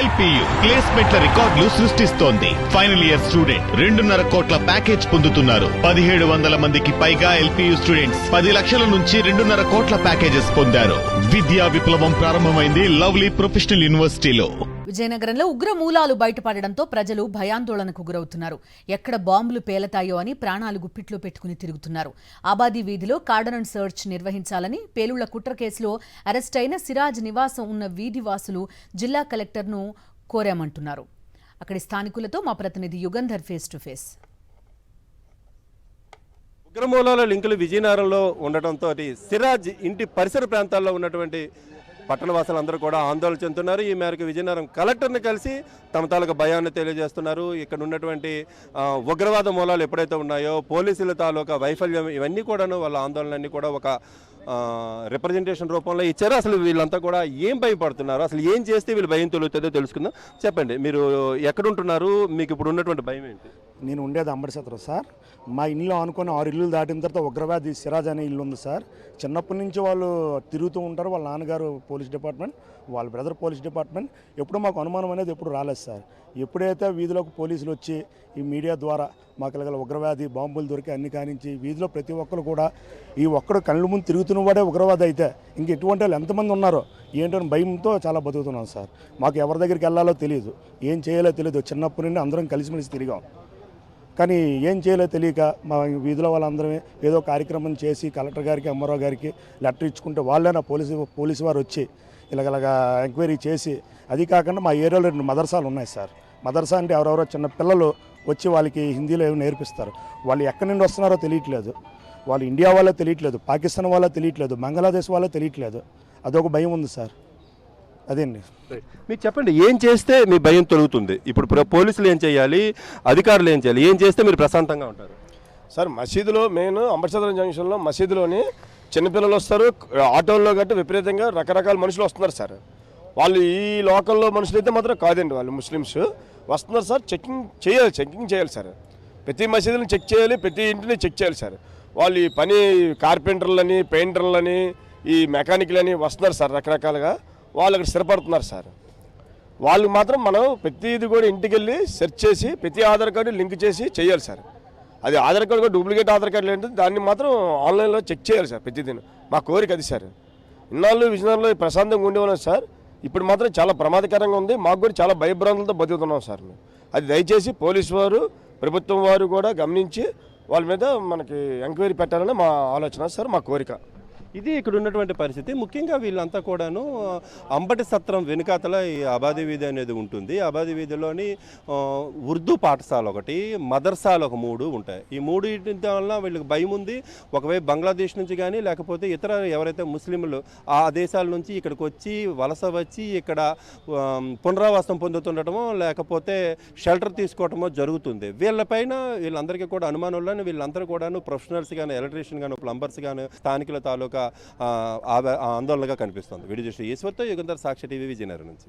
LPU ప్లేస్మెంట్ల రికార్డులు సృష్టిస్తోంది. Final year student 2.5 కోట్ల ప్యాకేజ్ పొందుతున్నారు. 1700 మందికి పైగా ఎల్పియు స్టూడెంట్స్ 10 లక్షల నుంచి 2.5 కోట్ల ప్యాకేజెస్ పొందారు. విద్యా విప్లవం ప్రారంభమైంది లవ్లీ ప్రొఫెషనల్ యూనివర్సిటీలో. విజయనగరంలో ఉగ్ర మూలాలు బయటపడడంతో ప్రజలు భయాందోళనకు గురవుతున్నారు. ఎక్కడ బాంబులు పేలతాయో అని ప్రాణాలు గుప్పిట్లో పెట్టుకుని తిరుగుతున్నారు. ఆబాదీ వీధిలో కార్డనన్ సర్చ్ నిర్వహించాలని, పేలుళ్ల కుట్ర కేసులో అరెస్ట్ అయిన సిరాజ్ నివాసం ఉన్న వీధి వాసులు జిల్లా కలెక్టర్ను కోరామంటున్నారు. అక్కడి స్థానికులతో మా ప్రతినిధి యుగంధర్ ఫేస్ టు ఫేస్. ఉగ్రమూలాల లింకులు విజయనగరంలో ఉండటంతో సిరాజ్ ఇంటి పరిసర ప్రాంతాల్లో ఉన్నటువంటి పట్టణవాసులందరూ కూడా ఆందోళన చెందుతున్నారు. ఈ మేరకు విజయనగరం కలెక్టర్ని కలిసి తమ తాలూకా భయాన్ని తెలియజేస్తున్నారు. ఇక్కడ ఉన్నటువంటి ఉగ్రవాద మూలాలు ఎప్పుడైతే ఉన్నాయో, పోలీసుల తాలూకా వైఫల్యం, ఇవన్నీ కూడాను వాళ్ళ ఆందోళనన్నీ కూడా ఒక రిప్రజెంటేషన్ రూపంలో ఇచ్చారు. అసలు వీళ్ళంతా కూడా ఏం భయపడుతున్నారు, అసలు ఏం చేస్తే వీళ్ళు భయం తొలుగుతుందో తెలుసుకుందాం. చెప్పండి, మీరు ఎక్కడుంటున్నారు, మీకు ఇప్పుడు ఉన్నటువంటి భయం ఏంటి? నేను ఉండేది అంబడిసత్రం సార్. మా ఇల్లు అనుకుని 6 ఇల్లు దాటిన తర్వాత ఉగ్రవాది సిరాజ్ అనే ఇల్లు ఉంది సార్. చిన్నప్పటి నుంచి వాళ్ళు తిరుగుతూ ఉంటారు. వాళ్ళ నాన్నగారు పోలీస్ డిపార్ట్మెంట్, వాళ్ళ బ్రదర్ పోలీస్ డిపార్ట్మెంట్. ఎప్పుడు మాకు అనుమానం అనేది ఎప్పుడు రాలేదు సార్. ఎప్పుడైతే వీధిలోకి పోలీసులు వచ్చి ఈ మీడియా ద్వారా మాకు ఇలాగ ఉగ్రవాది బాంబులు దొరికి అన్ని కానించి వీధిలో ప్రతి ఒక్కరు కూడా ఈ ఒక్కడు కళ్ళు ముందు తిరుగుతున్న వాడే ఉగ్రవాది అయితే ఇంక ఎటువంటి వాళ్ళు ఎంతమంది ఉన్నారో ఏంటని భయంతో చాలా బతుకుతున్నాం సార్. మాకు ఎవరి దగ్గరికి వెళ్ళాలో తెలియదు, ఏం చేయాలో తెలియదు. చిన్నప్పటి నుండి అందరం కలిసిమెలిసి తిరిగాం. కానీ ఏం చేయాలో తెలియక మా వీధిలో వాళ్ళందరమే ఏదో కార్యక్రమం చేసి కలెక్టర్ గారికి, ఎంఆర్ఓ గారికి లెటర్ ఇచ్చుకుంటే వాళ్ళైనా పోలీసు వారు వచ్చి ఇలాగలాగా ఎంక్వైరీ చేసి, అది కాకుండా మా ఏరియాలో 2 మదర్సాలు ఉన్నాయి సార్. మదర్సా అంటే ఎవరెవరో చిన్న పిల్లలు వచ్చి వాళ్ళకి హిందీలో ఏమి నేర్పిస్తారు. వాళ్ళు ఎక్కడి నుండి వస్తున్నారో తెలియట్లేదు. వాళ్ళు ఇండియా వాళ్ళో తెలియట్లేదు, పాకిస్తాన్ వాళ్ళో తెలియట్లేదు, బంగ్లాదేశ్ వాళ్ళో తెలియట్లేదు. అదొక భయం ఉంది సార్. అదేండి మీకు చెప్పండి, ఏం చేస్తే మీ భయం తొలుగుతుంది? ఇప్పుడు పోలీసులు ఏం చేయాలి, అధికారులు ఏం చేయాలి, ఏం చేస్తే మీరు ప్రశాంతంగా ఉంటారు? సార్, మసీదులో మెయిన్ అంబడిసత్రం జంక్షన్లో మసీదులోని చిన్నపిల్లలు వస్తారు, ఆటోల్లో గట్టి విపరీతంగా రకరకాల మనుషులు వస్తున్నారు సార్. వాళ్ళు ఈ లోకల్లో మనుషులు అయితే మాత్రం కాదండి, వాళ్ళు ముస్లిమ్స్ వస్తున్నారు సార్. చెకింగ్ చేయాలి సార్. ప్రతి మసీదులను చెక్ చేయాలి, ప్రతి ఇంటిని చెక్ చేయాలి సార్. వాళ్ళు ఈ పని కార్పెంటర్లని, పెయింటర్లని, ఈ మెకానిక్లని వస్తున్నారు సార్. రకరకాలుగా వాళ్ళు అక్కడ స్థిరపడుతున్నారు సార్. వాళ్ళకి మాత్రం మనం ప్రతిది కూడా ఇంటికి వెళ్ళి సెర్చ్ చేసి ప్రతి ఆధార్ కార్డు లింక్ చేసి చేయాలి సార్. అది ఆధార్ కార్డు కూడా డూప్లికేట్ ఆధార్ కార్డు ఏంటంటే దాన్ని మాత్రం ఆన్లైన్లో చెక్ చేయాలి సార్. ప్రతిదిన మా కోరిక అది సార్. ఇన్నాళ్ళు విజయనగరంలో ప్రశాంతంగా ఉండేవాళ్ళం సార్. ఇప్పుడు మాత్రం చాలా ప్రమాదకరంగా ఉంది. మాకు కూడా చాలా భయభ్రాంతులతో బతుకుతున్నాం సార్. అది దయచేసి పోలీసు వారు, ప్రభుత్వం వారు కూడా గమనించి వాళ్ళ మీద మనకి ఎంక్వైరీ పెట్టాలని మా ఆలోచన సార్, మా కోరిక. ఇది ఇక్కడ ఉన్నటువంటి పరిస్థితి. ముఖ్యంగా వీళ్ళంతా కూడాను అంబటి సత్రం వెనుకాతల ఈ ఆబాదీ వీధి అనేది ఉంటుంది. ఆబాదీ వీధిలోని ఉర్దూ పాఠశాల ఒకటి, మదర్సాలు ఒక 3 ఉంటాయి. ఈ 3 వల్ల వీళ్ళకి భయం ఉంది. ఒకవైపు బంగ్లాదేశ్ నుంచి కానీ లేకపోతే ఇతర ఎవరైతే ముస్లింలు ఆ దేశాల నుంచి ఇక్కడికి వచ్చి వలస వచ్చి ఇక్కడ పునరావాసం పొందుతుండటమో లేకపోతే షెల్టర్ తీసుకోవటమో జరుగుతుంది. వీళ్ళందరికీ కూడా అనుమానంలోనే వీళ్ళందరూ కూడాను ప్రొఫెషనల్స్ కానీ, ఎలక్ట్రీషియన్ కానీ, ప్లంబర్స్ కానీ, స్థానికుల తాలూకా ఆందోళనగా కనిపిస్తుంది. వీడియో దృష్టి ఈశ్వర్తో యుగంధర్, సాక్షి టీవీ, విజయనగరం నుంచి.